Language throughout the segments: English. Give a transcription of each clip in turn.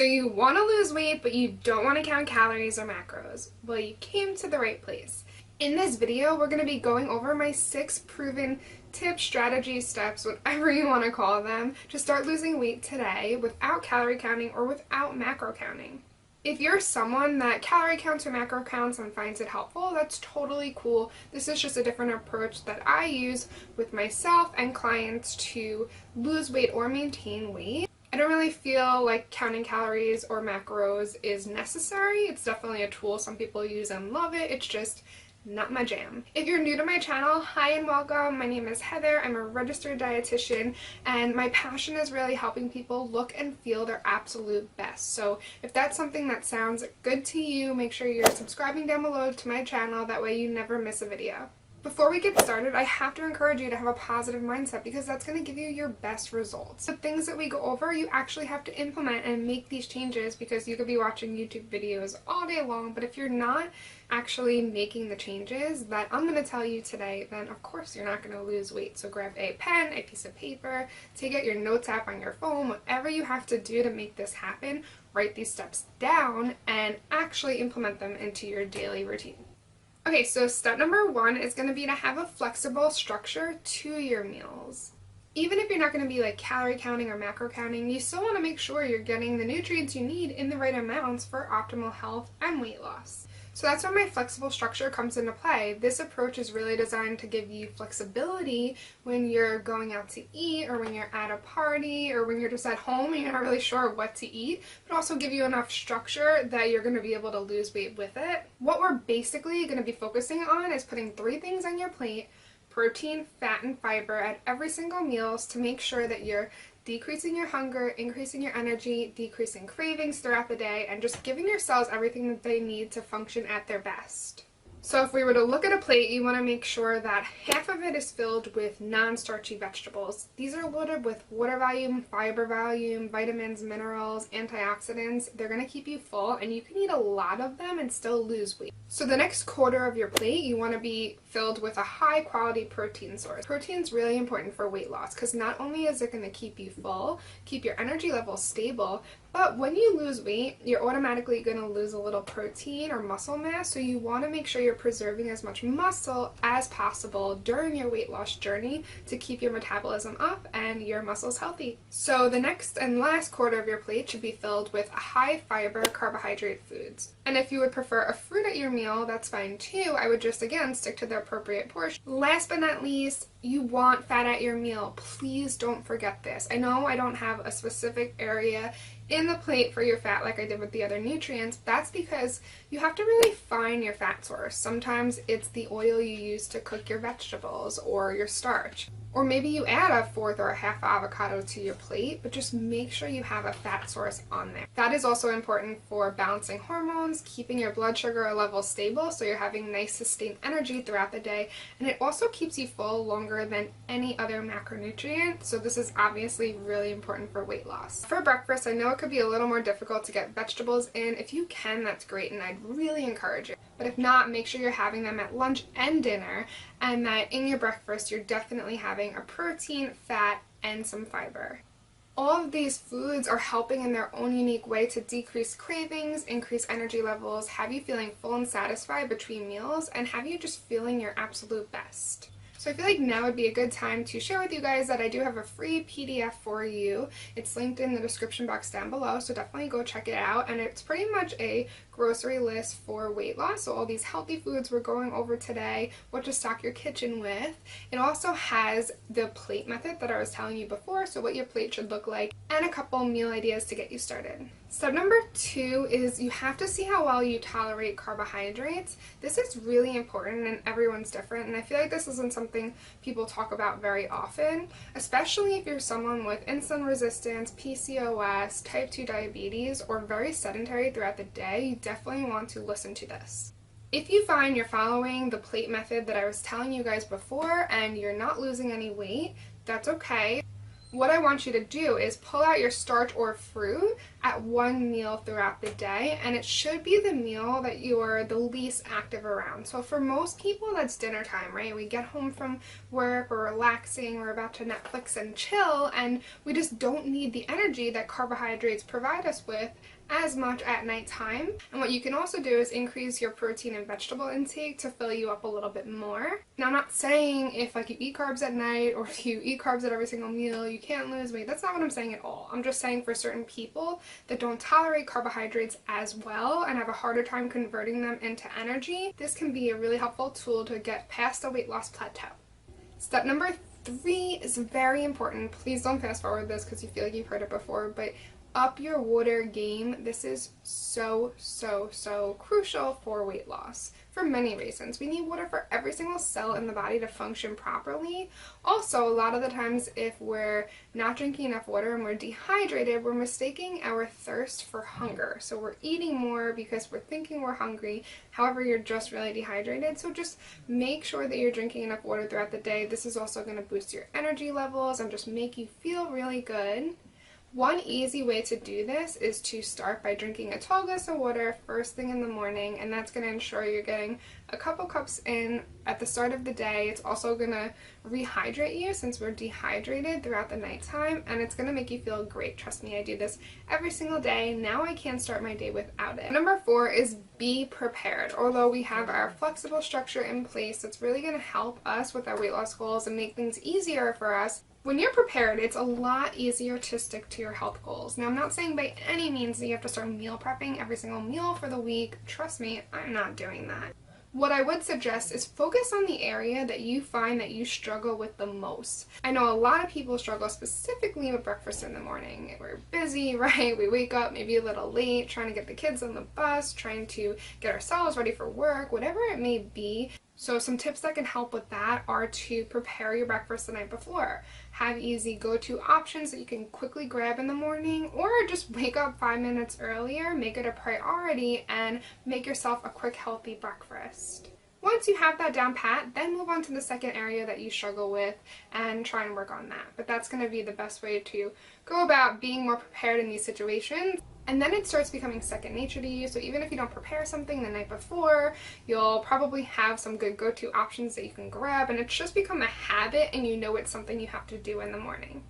So you want to lose weight, but you don't want to count calories or macros. Well, you came to the right place. In this video, we're going to be going over my 6 proven tips, strategies, steps, whatever you want to call them, to start losing weight today without calorie counting or without macro counting. If you're someone that calorie counts or macro counts and finds it helpful, that's totally cool. This is just a different approach that I use with myself and clients to lose weight or maintain weight. I don't really feel like counting calories or macros is necessary. It's definitely a tool some people use and love it. It's just not my jam. If you're new to my channel, hi and welcome. My name is Heather. I'm a registered dietitian and my passion is really helping people look and feel their absolute best. So if that's something that sounds good to you, make sure you're subscribing down below to my channel. That way you never miss a video. Before we get started, I have to encourage you to have a positive mindset because that's going to give you your best results. The things that we go over, you actually have to implement and make these changes, because you could be watching YouTube videos all day long, but if you're not actually making the changes that I'm going to tell you today, then of course you're not going to lose weight. So grab a pen, a piece of paper, take out your notes app on your phone, whatever you have to do to make this happen, write these steps down and actually implement them into your daily routine. Okay, so step number 1 is going to be to have a flexible structure to your meals. Even if you're not going to be like calorie counting or macro counting, you still want to make sure you're getting the nutrients you need in the right amounts for optimal health and weight loss. So that's where my flexible structure comes into play. This approach is really designed to give you flexibility when you're going out to eat, or when you're at a party, or when you're just at home and you're not really sure what to eat, but also give you enough structure that you're going to be able to lose weight with it. What we're basically going to be focusing on is putting 3 things on your plate: protein, fat, and fiber at every single meal, to make sure that you're decreasing your hunger, increasing your energy, decreasing cravings throughout the day, and just giving your cells everything that they need to function at their best. So if we were to look at a plate, you want to make sure that half of it is filled with non-starchy vegetables. These are loaded with water volume, fiber volume, vitamins, minerals, antioxidants. They're going to keep you full, and you can eat a lot of them and still lose weight. So the next quarter of your plate, you want to be filled with a high quality protein source. Protein is really important for weight loss because not only is it going to keep you full, keep your energy levels stable, but when you lose weight, you're automatically going to lose a little protein or muscle mass, so you want to make sure you're preserving as much muscle as possible during your weight loss journey to keep your metabolism up and your muscles healthy. So the next and last quarter of your plate should be filled with high fiber carbohydrate foods. And if you would prefer a fruit at your meal, that's fine too. I would just, again, stick to the appropriate portion. Last but not least, you want fat at your meal. Please don't forget this. I know I don't have a specific area in the plate for your fat like I did with the other nutrients. That's because you have to really find your fat source. Sometimes it's the oil you use to cook your vegetables or your starch. Or maybe you add a 1/4 or a 1/2 avocado to your plate, but just make sure you have a fat source on there. Fat is also important for balancing hormones, keeping your blood sugar level stable so you're having nice sustained energy throughout the day, and it also keeps you full longer than any other macronutrient, so this is obviously really important for weight loss. For breakfast, I know it could be a little more difficult to get vegetables in. If you can, that's great, and I'd really encourage it. But if not, make sure you're having them at lunch and dinner, and that in your breakfast you're definitely having a protein, fat, and some fiber. All of these foods are helping in their own unique way to decrease cravings, increase energy levels, have you feeling full and satisfied between meals, and have you just feeling your absolute best. So I feel like now would be a good time to share with you guys that I do have a free PDF for you. It's linked in the description box down below, so definitely go check it out. And it's pretty much a grocery list for weight loss, so all these healthy foods we're going over today, what to stock your kitchen with. It also has the plate method that I was telling you before, so what your plate should look like, and a couple meal ideas to get you started. Step number 2 is you have to see how well you tolerate carbohydrates. This is really important, and everyone's different, and I feel like this isn't something people talk about very often, especially if you're someone with insulin resistance, PCOS, type 2 diabetes, or very sedentary throughout the day. You definitely want to listen to this. If you find you're following the plate method that I was telling you guys before and you're not losing any weight, that's okay. What I want you to do is pull out your starch or fruit at one meal throughout the day, and it should be the meal that you are the least active around. So for most people, that's dinner time, right? We get home from work, we're relaxing, we're about to Netflix and chill, and we just don't need the energy that carbohydrates provide us with as much at nighttime. And what you can also do is increase your protein and vegetable intake to fill you up a little bit more. Now, I'm not saying if like you eat carbs at night or if you eat carbs at every single meal you can't lose weight. That's not what I'm saying at all. I'm just saying for certain people that don't tolerate carbohydrates as well and have a harder time converting them into energy, this can be a really helpful tool to get past the weight loss plateau. Step number 3 is very important. Please don't fast forward this because you feel like you've heard it before, but up your water game. This is so crucial for weight loss for many reasons. We need water for every single cell in the body to function properly. Also, a lot of the times if we're not drinking enough water and we're dehydrated, we're mistaking our thirst for hunger. So we're eating more because we're thinking we're hungry. However, you're just really dehydrated. So just make sure that you're drinking enough water throughout the day. This is also going to boost your energy levels and just make you feel really good. One easy way to do this is to start by drinking a tall glass of water first thing in the morning, and that's going to ensure you're getting a couple cups in at the start of the day. It's also going to rehydrate you since we're dehydrated throughout the nighttime, and it's going to make you feel great. Trust me, I do this every single day. Now I can't start my day without it. Number 4 is be prepared. Although we have our flexible structure in place, it's really going to help us with our weight loss goals and make things easier for us. When you're prepared, it's a lot easier to stick to your health goals. Now, I'm not saying by any means that you have to start meal prepping every single meal for the week. Trust me, I'm not doing that. What I would suggest is focus on the area that you find that you struggle with the most. I know a lot of people struggle specifically with breakfast in the morning. We're busy, right? We wake up maybe a little late, trying to get the kids on the bus, trying to get ourselves ready for work, whatever it may be. So some tips that can help with that are to prepare your breakfast the night before. Have easy go-to options that you can quickly grab in the morning, or just wake up 5 minutes earlier, make it a priority, and make yourself a quick healthy breakfast. Once you have that down pat, then move on to the second area that you struggle with and try and work on that. But that's going to be the best way to go about being more prepared in these situations. And then it starts becoming second nature to you, so even if you don't prepare something the night before, you'll probably have some good go-to options that you can grab, and it's just become a habit and you know it's something you have to do in the morning.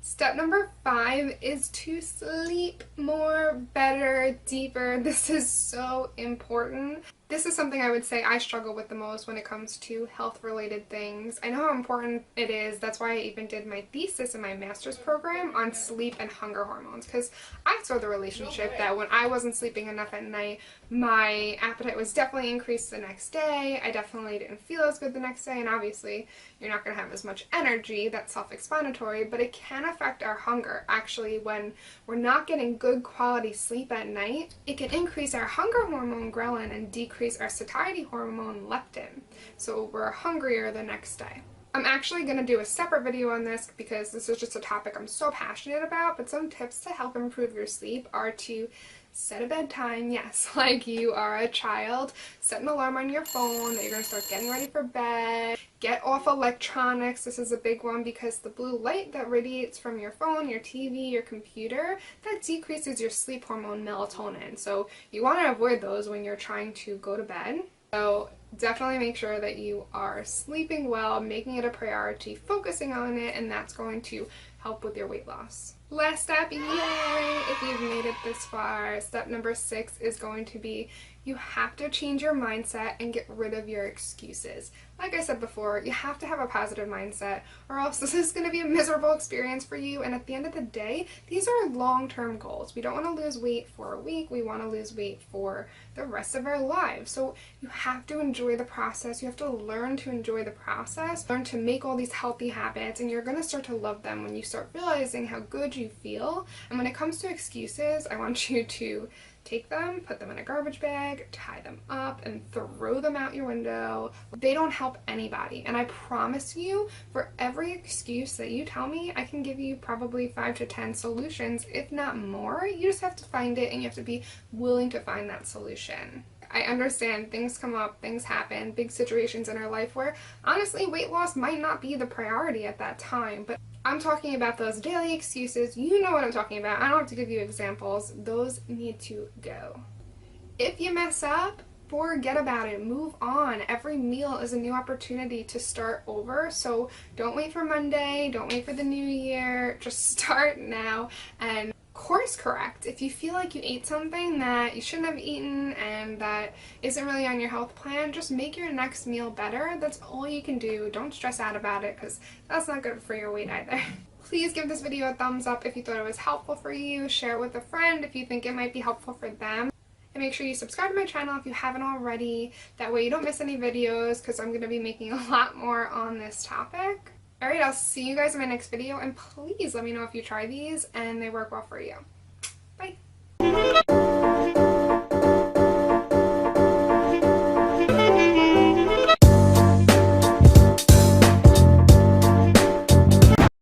Step number 5 is to sleep more, better, deeper. This is so important. This is something I would say I struggle with the most when it comes to health-related things. I know how important it is. That's why I even did my thesis in my master's program on sleep and hunger hormones, because I saw the relationship that when I wasn't sleeping enough at night, my appetite was definitely increased the next day. I definitely didn't feel as good the next day, and obviously you're not going to have as much energy. That's self-explanatory, but it can affect our hunger. Actually, when we're not getting good quality sleep at night, it can increase our hunger hormone ghrelin and decrease our satiety hormone leptin, so we're hungrier the next day. I'm actually going to do a separate video on this because this is just a topic I'm so passionate about, but some tips to help improve your sleep are to set a bedtime. Yes, like you are a child. Set an alarm on your phone that you're going to start getting ready for bed. Get off electronics. This is a big one because the blue light that radiates from your phone, your TV, your computer, that decreases your sleep hormone melatonin. So you want to avoid those when you're trying to go to bed. So definitely make sure that you are sleeping well, making it a priority, focusing on it, and that's going to help with your weight loss. Last step, yay! If you've made it this far, step number 6 is going to be you have to change your mindset and get rid of your excuses. Like I said before, you have to have a positive mindset or else this is going to be a miserable experience for you, and at the end of the day, these are long-term goals. We don't want to lose weight for a week, we want to lose weight for the rest of our lives. So you have to enjoy the process, you have to learn to enjoy the process, learn to make all these healthy habits, and you're going to start to love them when you start realizing how good you feel. And when it comes to excuses, I want you to take them, put them in a garbage bag, tie them up, and throw them out your window. They don't help anybody. And I promise you, for every excuse that you tell me, I can give you probably 5 to 10 solutions, if not more. You just have to find it, and you have to be willing to find that solution. I understand things come up, things happen, big situations in our life where honestly weight loss might not be the priority at that time, but I'm talking about those daily excuses. You know what I'm talking about. I don't have to give you examples. Those need to go. If you mess up, forget about it. Move on. Every meal is a new opportunity to start over. So don't wait for Monday. Don't wait for the new year. Just start now and course correct. If you feel like you ate something that you shouldn't have eaten and that isn't really on your health plan, just make your next meal better. That's all you can do. Don't stress out about it because that's not good for your weight either. Please give this video a thumbs up if you thought it was helpful for you. Share it with a friend if you think it might be helpful for them. And make sure you subscribe to my channel if you haven't already. That way you don't miss any videos because I'm going to be making a lot more on this topic. Alright, I'll see you guys in my next video, and please let me know if you try these and they work well for you. Bye!